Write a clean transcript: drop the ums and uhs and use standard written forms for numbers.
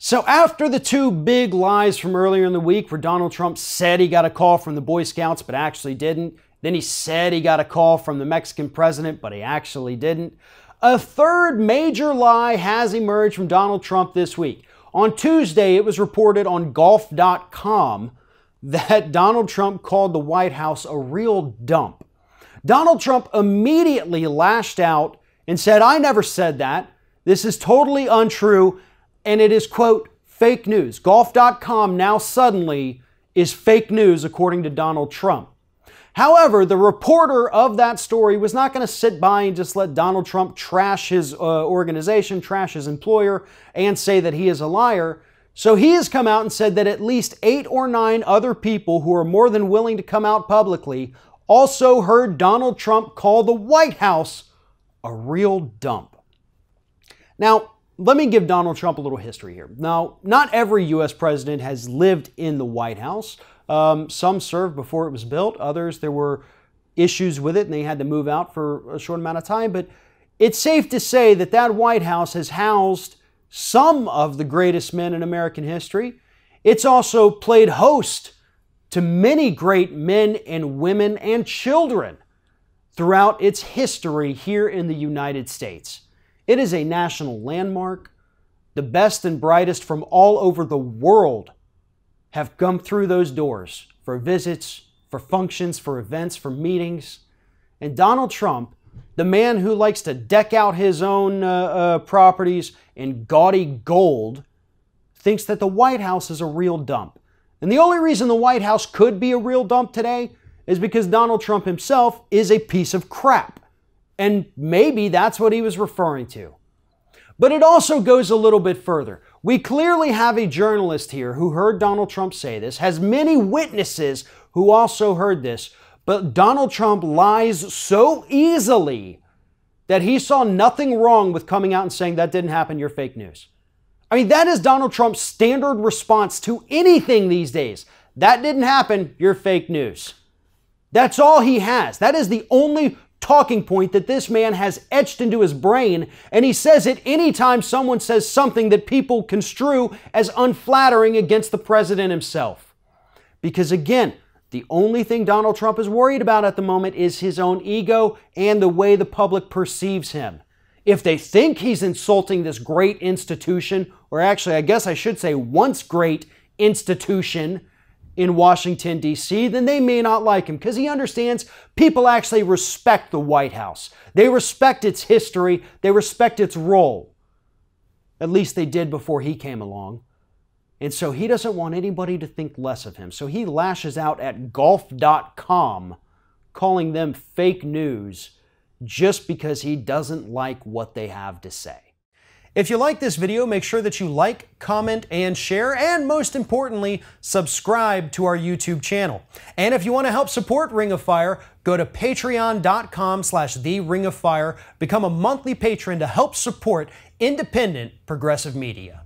So after the two big lies from earlier in the week where Donald Trump said he got a call from the Boy Scouts but actually didn't, then he said he got a call from the Mexican president but he actually didn't, a third major lie has emerged from Donald Trump this week. On Tuesday, it was reported on golf.com that Donald Trump called the White House a real dump. Donald Trump immediately lashed out and said, "I never said that. This is totally untrue. And it is, quote, fake news." Golf.com now suddenly is fake news, according to Donald Trump. However, the reporter of that story was not going to sit by and just let Donald Trump trash his organization, trash his employer, and say that he is a liar. So he has come out and said that at least 8 or 9 other people who are more than willing to come out publicly also heard Donald Trump call the White House a real dump. Now, let me give Donald Trump a little history here. Now, not every U.S. president has lived in the White House. Some served before it was built. Others, there were issues with it and they had to move out for a short amount of time. But it's safe to say that that White House has housed some of the greatest men in American history. It's also played host to many great men and women and children throughout its history here in the United States. It is a national landmark. The best and brightest from all over the world have come through those doors for visits, for functions, for events, for meetings. And Donald Trump, the man who likes to deck out his own properties in gaudy gold, thinks that the White House is a real dump. And the only reason the White House could be a real dump today is because Donald Trump himself is a piece of crap. And maybe that's what he was referring to. But it also goes a little bit further. We clearly have a journalist here who heard Donald Trump say this, has many witnesses who also heard this, but Donald Trump lies so easily that he saw nothing wrong with coming out and saying that didn't happen, you're fake news. I mean, that is Donald Trump's standard response to anything these days. That didn't happen, you're fake news. That's all he has. That is the only talking point that this man has etched into his brain, and he says it anytime someone says something that people construe as unflattering against the president himself. Because again, the only thing Donald Trump is worried about at the moment is his own ego and the way the public perceives him. If they think he's insulting this great institution, or actually I guess I should say once great institution in Washington, D.C., then they may not like him because he understands people actually respect the White House. They respect its history. They respect its role. At least they did before he came along. And so he doesn't want anybody to think less of him. So he lashes out at golf.com, calling them fake news just because he doesn't like what they have to say. If you like this video, make sure that you like, comment, and share, and most importantly, subscribe to our YouTube channel. And if you want to help support Ring of Fire, go to patreon.com/TheRingOfFire, become a monthly patron to help support independent progressive media.